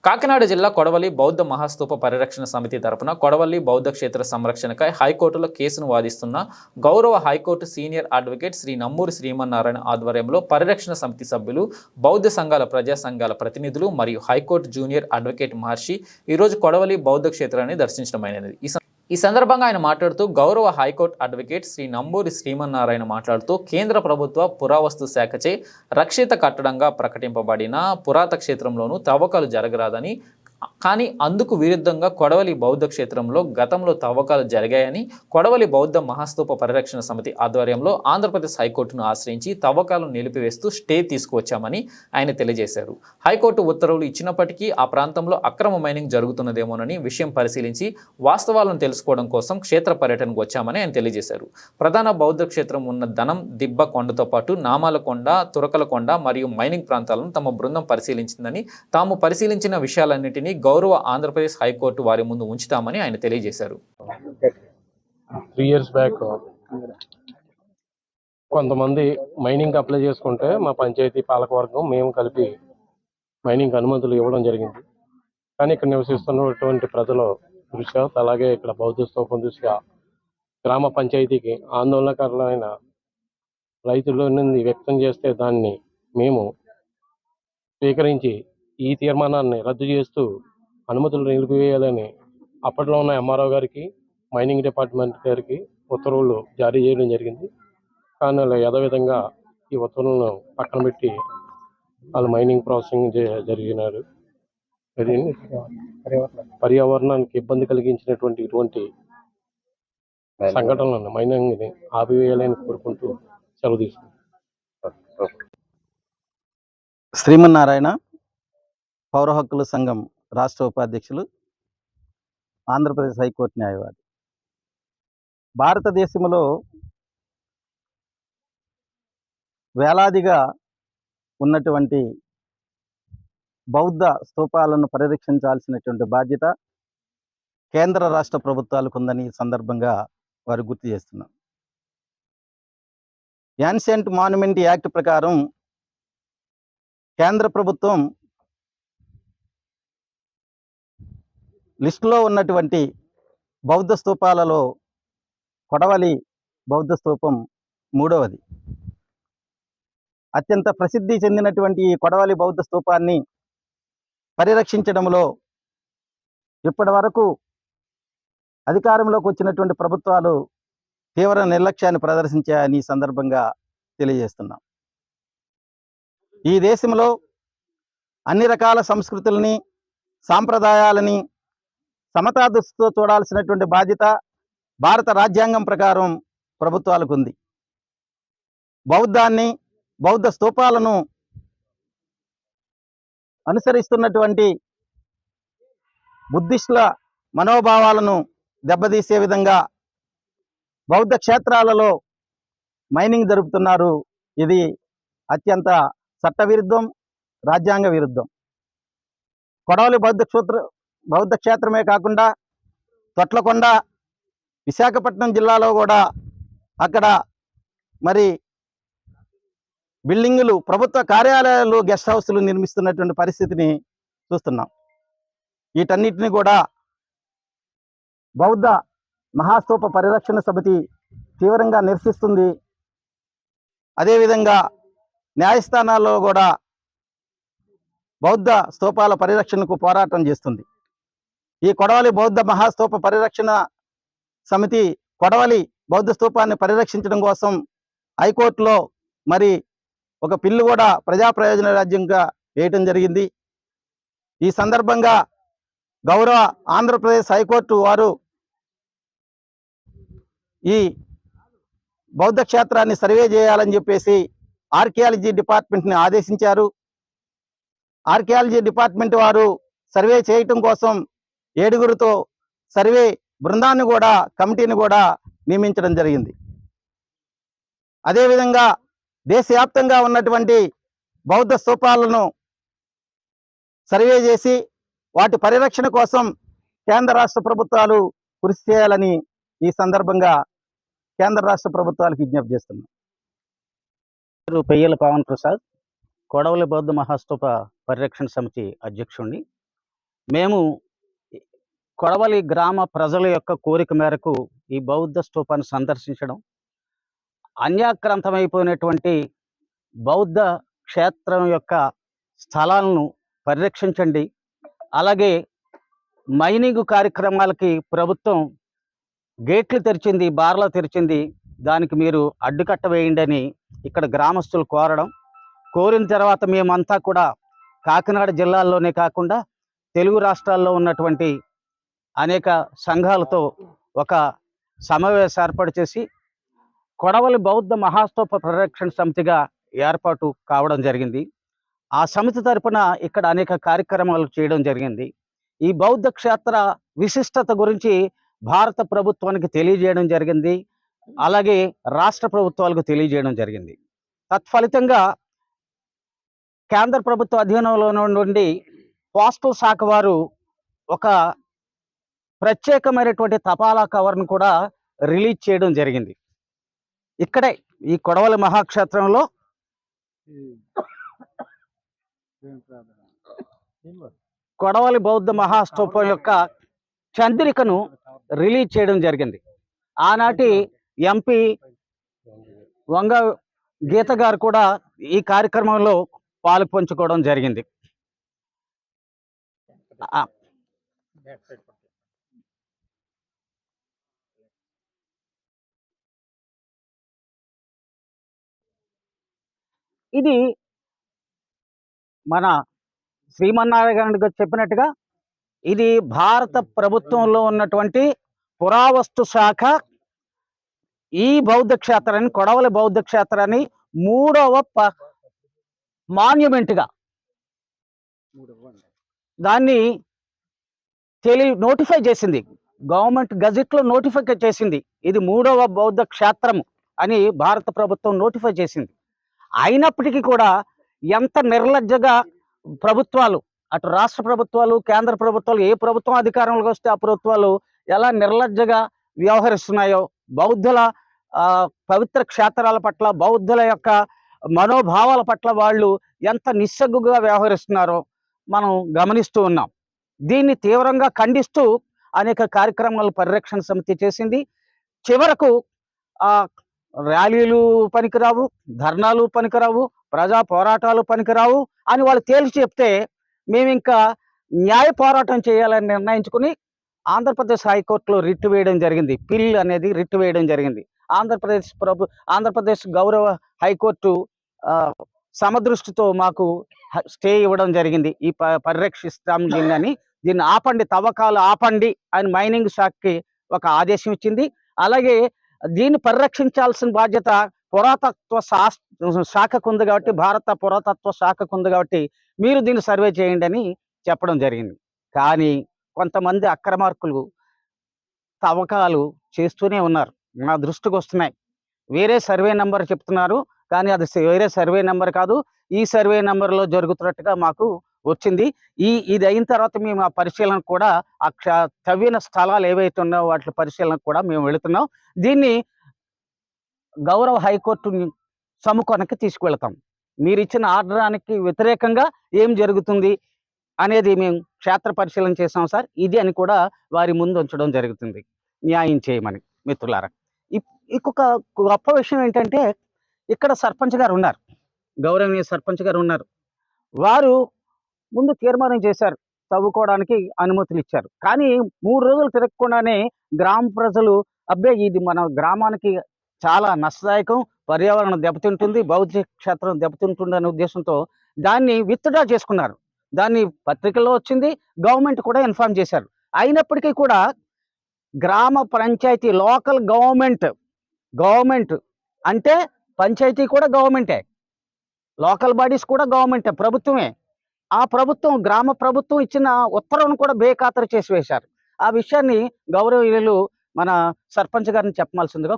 కాకినాడ జిల్లా కొడవలి బౌద్ధ మహాస్తూప పరిరక్షణ సమితి తరపున కొడవలి బౌద్ధ క్షేత్ర సంరక్షణకై హైకోర్టులో కేసును వాదిస్తున్న గౌరవ high court senior advocate Shri Nammuri Srimannarayana ఆధ్వర్యంలో పరిరక్షణ సమితి సభ్యులు, బౌద్ధ సంఘాల ప్రజా సంఘాల ప్రతినిధులు మరియు హైకోర్టు జూనియర్ అడ్వకేట్ మహర్షి ఈరోజు కొడవలి బౌద్ధ క్షేత్రాన్ని దర్శించడమైనది. ఈ సందర్భంగా ఆయన మాట్లాడుతూ గౌరవ హైకోర్టు అడ్వకేట్ శ్రీ నమ్మూరి శ్రీమన్నారాయణ మాట్లాడుతూ కేంద్ర ప్రభుత్వ పురావస్తు శాఖచే రక్షిత కట్టడంగా ప్రకటింపబడిన పురాత క్షేత్రంలోనూ తవ్వకాలు జరగరాదని, కానీ అందుకు విరుద్ధంగా కొడవలి బౌద్ధ క్షేత్రంలో గతంలో తవ్వకాలు జరిగాయని కొడవలి బౌద్ధ మహాస్తూప పరిరక్షణ సమితి ఆధ్వర్యంలో ఆంధ్రప్రదేశ్ హైకోర్టును ఆశ్రయించి తవ్వకాలను నిలిపివేస్తూ స్టే తీసుకువచ్చామని ఆయన తెలియజేశారు. హైకోర్టు ఉత్తర్వులు ఇచ్చినప్పటికీ ఆ ప్రాంతంలో అక్రమ మైనింగ్ జరుగుతున్నదేమోనని విషయం పరిశీలించి వాస్తవాలను తెలుసుకోవడం కోసం క్షేత్ర పర్యటనకు వచ్చామని ఆయన తెలియజేశారు. ప్రధాన బౌద్ధ క్షేత్రం ఉన్న ధనం దిబ్బ కొండతో పాటు నామాలకొండ, తురకలకొండ మరియు మైనింగ్ ప్రాంతాలను తమ బృందం పరిశీలించిందని, తాము పరిశీలించిన విషయాలన్నింటినీ గౌరవ ఆంధ్రప్రదేశ్ హైకోర్టు వారి ముందు ఉంచుతామని ఆయన తెలియజేశారు. 3 years బ్యాక్ కొంతమంది మైనింగ్ అప్లై చేసుకుంటే మా పంచాయతీ పాలకవర్గం మేము కలిపి మైనింగ్ అనుమతులు ఇవ్వడం జరిగింది. కానీ ఇక్కడ నివసిస్తున్నటువంటి ప్రజల దృష్ట్యా, అలాగే ఇక్కడ బౌద్ధ స్తూపం దృష్ట్యా గ్రామ పంచాయతీకి ఆందోళనకరమైన రైతుల నుండి వ్యక్తం చేస్తే దాన్ని మేము స్వీకరించి ఈ తీర్మానాన్ని రద్దు చేస్తూ అనుమతులు నిలిపివేయాలని అప్పట్లో ఉన్న ఎంఆర్ఓ గారికి, మైనింగ్ డిపార్ట్మెంట్ గారికి ఉత్తర్వులు జారీ చేయడం జరిగింది. కానీ వాళ్ళు యథావిధంగా ఈ ఉత్తర్వులను పక్కన పెట్టి వాళ్ళు మైనింగ్ ప్రాసెసింగ్ జరిగినారు. పర్యావరణానికి ఇబ్బంది కలిగించినటువంటి ఇటువంటి సంఘటనలను మైనింగ్ని ఆపివేయాలని కోరుకుంటూ సెలవు తీసుకుంటాం. శ్రీమన్నారాయణ పౌర హక్కుల సంఘం రాష్ట్ర ఉపాధ్యక్షులు, ఆంధ్రప్రదేశ్ హైకోర్టు న్యాయవాది. భారతదేశంలో వేలాదిగా ఉన్నటువంటి బౌద్ధ స్తూపాలను పరిరక్షించాల్సినటువంటి బాధ్యత కేంద్ర రాష్ట్ర ప్రభుత్వాలకు ఉందని ఈ సందర్భంగా వారు గుర్తు చేస్తున్నారు. యాన్షియంట్ మాన్యుమెంట్ యాక్ట్ ప్రకారం కేంద్ర ప్రభుత్వం లిస్టులో ఉన్నటువంటి బౌద్ధ స్తూపాలలో కొడవలి బౌద్ధ స్తూపం 3వది. అత్యంత ప్రసిద్ధి చెందినటువంటి ఈ కొడవలి బౌద్ధ స్తూపాన్ని పరిరక్షించడంలో ఇప్పటి వరకు అధికారంలోకి వచ్చినటువంటి ప్రభుత్వాలు తీవ్ర నిర్లక్ష్యాన్ని ప్రదర్శించాయని ఈ సందర్భంగా తెలియజేస్తున్నాం. ఈ దేశంలో అన్ని రకాల సంస్కృతులని, సాంప్రదాయాలని సమతా దృష్టితో చూడాల్సినటువంటి బాధ్యత భారత రాజ్యాంగం ప్రకారం ప్రభుత్వాలకు ఉంది. బౌద్ధాన్ని, బౌద్ధ స్తూపాలను అనుసరిస్తున్నటువంటి బుద్ధిస్టుల మనోభావాలను దెబ్బతీసే విధంగా బౌద్ధ క్షేత్రాలలో మైనింగ్ జరుపుతున్నారు. ఇది అత్యంత చట్టవిరుద్ధం, రాజ్యాంగ విరుద్ధం. కొడవలి బౌద్ధ క్షేత్రమే కాకుండా తొట్లకొండ, విశాఖపట్నం జిల్లాలో కూడా అక్కడ మరి బిల్డింగులు, ప్రభుత్వ కార్యాలయాలు, గెస్ట్ హౌస్లు నిర్మిస్తున్నటువంటి పరిస్థితిని చూస్తున్నాం. వీటన్నిటిని కూడా బౌద్ధ మహాస్తూప పరిరక్షణ సమితి తీవ్రంగా నిరసిస్తుంది. అదేవిధంగా న్యాయస్థానాల్లో కూడా బౌద్ధ స్తూపాల పరిరక్షణకు పోరాటం చేస్తుంది. ఈ కొడవలి బౌద్ధ మహాస్తూప పరిరక్షణ సమితి కొడవలి బౌద్ధ స్తూపాన్ని పరిరక్షించడం కోసం హైకోర్టులో మరి ఒక పిల్లు కూడా ప్రజా ప్రయోజన రాజ్యంగా వేయటం జరిగింది. ఈ సందర్భంగా గౌరవ ఆంధ్రప్రదేశ్ హైకోర్టు వారు ఈ బౌద్ధ క్షేత్రాన్ని సర్వే చేయాలని చెప్పేసి ఆర్కియాలజీ డిపార్ట్మెంట్ని ఆదేశించారు. ఆర్కియాలజీ డిపార్ట్మెంట్ వారు సర్వే చేయటం కోసం 7గురితో సర్వే బృందాన్ని కూడా, కమిటీని కూడా నియమించడం జరిగింది. అదేవిధంగా దేశవ్యాప్తంగా ఉన్నటువంటి బౌద్ధ స్తూపాలను సర్వే చేసి వాటి పరిరక్షణ కోసం కేంద్ర రాష్ట్ర ప్రభుత్వాలు కృషి చేయాలని ఈ సందర్భంగా కేంద్ర రాష్ట్ర ప్రభుత్వాలకు విజ్ఞప్తి చేస్తున్నాం. పెయ్యల పవన్ ప్రసాద్, కొడవలి బౌద్ధ మహాస్తూప పరిరక్షణ సమితి అధ్యక్షుడిని. మేము కొడవలి గ్రామ ప్రజల యొక్క కోరిక మేరకు ఈ బౌద్ధ స్తూపాన్ని సందర్శించడం, అన్యాక్రాంతమైపోయినటువంటి బౌద్ధ క్షేత్రం యొక్క స్థలాలను పరిరక్షించండి, అలాగే మైనింగ్ కార్యక్రమాలకి ప్రభుత్వం గేట్లు తెరిచింది, బార్లు తెరిచింది, దానికి మీరు అడ్డుకట్ట వేయండి అని ఇక్కడ గ్రామస్తులు కోరిన తర్వాత మేమంతా కూడా కాకినాడ జిల్లాలోనే కాకుండా తెలుగు రాష్ట్రాల్లో ఉన్నటువంటి అనేక సంఘాలతో ఒక సమావేశం ఏర్పాటు చేసి కొడవలి బౌద్ధ మహాస్తూప పరిరక్షణ సమితిగా ఏర్పాటు కావడం జరిగింది. ఆ సమితి తరపున ఇక్కడ అనేక కార్యక్రమాలు చేయడం జరిగింది. ఈ బౌద్ధ క్షేత్ర విశిష్టత గురించి భారత ప్రభుత్వానికి తెలియజేయడం జరిగింది, అలాగే రాష్ట్ర ప్రభుత్వాలకు తెలియజేయడం జరిగింది. తత్ఫలితంగా కేంద్ర ప్రభుత్వ అధీనంలో నుండి పోస్టల్ శాఖ వారు ఒక ప్రత్యేకమైనటువంటి తపాలా కవర్ను కూడా రిలీజ్ చేయడం జరిగింది. ఇక్కడే ఈ కొడవలి మహాక్షేత్రంలో కొడవలి బౌద్ధ మహాస్తూపం యొక్క చంద్రికను రిలీజ్ చేయడం జరిగింది. ఆనాటి ఎంపీ వంగ గీత గారు కూడా ఈ కార్యక్రమంలో పాలు పంచుకోవడం జరిగింది. ఇది మన శ్రీమన్నారాయణ గారు చెప్పినట్టుగా ఇది భారత ప్రభుత్వంలో ఉన్నటువంటి పురావస్తు శాఖ ఈ బౌద్ధ క్షేత్రాన్ని, కొడవలి బౌద్ధ క్షేత్రాన్ని 3వ మాన్యుమెంట్గా దాన్ని నోటిఫై చేసింది. గవర్నమెంట్ గజెట్లో నోటిఫై చేసింది. ఇది 3వ బౌద్ధ క్షేత్రం అని భారత ప్రభుత్వం నోటిఫై చేసింది. అయినప్పటికీ కూడా ఎంత నిర్లజ్జగా ప్రభుత్వాలు, అటు రాష్ట్ర ప్రభుత్వాలు, కేంద్ర ప్రభుత్వాలు, ఏ ప్రభుత్వం అధికారంలోకి వస్తే ఆ ప్రభుత్వాలు ఎలా నిర్లజ్జగా వ్యవహరిస్తున్నాయో, బౌద్ధుల పవిత్ర క్షేత్రాల పట్ల, బౌద్ధుల యొక్క మనోభావాల పట్ల వాళ్ళు ఎంత నిస్సగ్గుగా వ్యవహరిస్తున్నారో మనం గమనిస్తూ ఉన్నాం. దీన్ని తీవ్రంగా ఖండిస్తూ అనేక కార్యక్రమాలు పరిరక్షణ సమితి చేసింది. చివరకు ర్యాలీలు పనికిరావు, ధర్నాలు పనికిరావు, ప్రజా పోరాటాలు పనికిరావు అని వాళ్ళు తేల్చి చెప్తే మేము ఇంకా న్యాయ పోరాటం చేయాలని నిర్ణయించుకుని ఆంధ్రప్రదేశ్ హైకోర్టులో రిట్ వేయడం జరిగింది. పిల్ అనేది రిట్ వేయడం జరిగింది. ఆంధ్రప్రదేశ్ గౌరవ హైకోర్టు సమదృష్టితో మాకు స్టే ఇవ్వడం జరిగింది. ఈ పరిరక్షిస్తాం దీన్ని ఆపండి, తవ్వకాలు ఆపండి అని మైనింగ్ శాఖకి ఒక ఆదేశం ఇచ్చింది. అలాగే దీన్ని పరిరక్షించాల్సిన బాధ్యత పురాతత్వ శాఖకు ఉంది కాబట్టి, భారత పురాతత్వ శాఖకు ఉంది కాబట్టి మీరు దీన్ని సర్వే చేయండి అని చెప్పడం జరిగింది. కానీ కొంతమంది అక్రమార్కులు తవ్వకాలు చేస్తూనే ఉన్నారు. నా దృష్టికి వస్తున్నాయి. వేరే సర్వే నెంబర్ చెప్తున్నారు, కానీ అది వేరే సర్వే నెంబర్ కాదు, ఈ సర్వే నెంబర్లో జరుగుతున్నట్టుగా మాకు వచ్చింది. ఇది అయిన తర్వాత మేము ఆ పరిశీలన కూడా, తవ్విన స్థలాలు ఏవైతే ఉన్నాయో వాటి పరిశీలన కూడా మేము వెళుతున్నాం. దీన్ని గౌరవ హైకోర్టు సముఖానికి తీసుకువెళ్తాం. మీరు ఇచ్చిన ఆర్డరానికి వ్యతిరేకంగా ఏం జరుగుతుంది అనేది మేము క్షేత్ర పరిశీలన చేసాం సార్, ఇది అని కూడా వారి ముందు ఉంచడం జరుగుతుంది. న్యాయం చేయమని. మిత్రులారా, ఇంకొక గొప్ప విషయం ఏంటంటే, ఇక్కడ సర్పంచ్ గారు ఉన్నారు, గౌరవనీయ సర్పంచ్ గారు ఉన్నారు. వారు ముందు తీర్మానం చేశారు, తవ్వుకోవడానికి అనుమతులు ఇచ్చారు. కానీ 3 రోజులు తిరగకుండానే గ్రామ ప్రజలు అబ్బే ఇది మన గ్రామానికి చాలా నష్టదాయకం, పర్యావరణం దెబ్బతింటుంది, బౌద్ధ క్షేత్రం దెబ్బతింటుంది అనే ఉద్దేశంతో దాన్ని విత్డ్రా చేసుకున్నారు. దాన్ని పత్రికల్లో వచ్చింది, గవర్నమెంట్ కూడా ఇన్ఫార్మ్ చేశారు. అయినప్పటికీ కూడా గ్రామ పంచాయతీ, లోకల్ గవర్నమెంట్ అంటే పంచాయతీ కూడా గవర్నమెంటే, లోకల్ బాడీస్ కూడా గవర్నమెంటే, ప్రభుత్వమే. ఆ ప్రభుత్వం, గ్రామ ప్రభుత్వం ఇచ్చిన ఉత్తర్వును కూడా బేఖాతరు చేసి వేశారు. ఆ విషయాన్ని గౌరవనీయులు మన సర్పంచ్ గారిని చెప్పాల్సిందిగా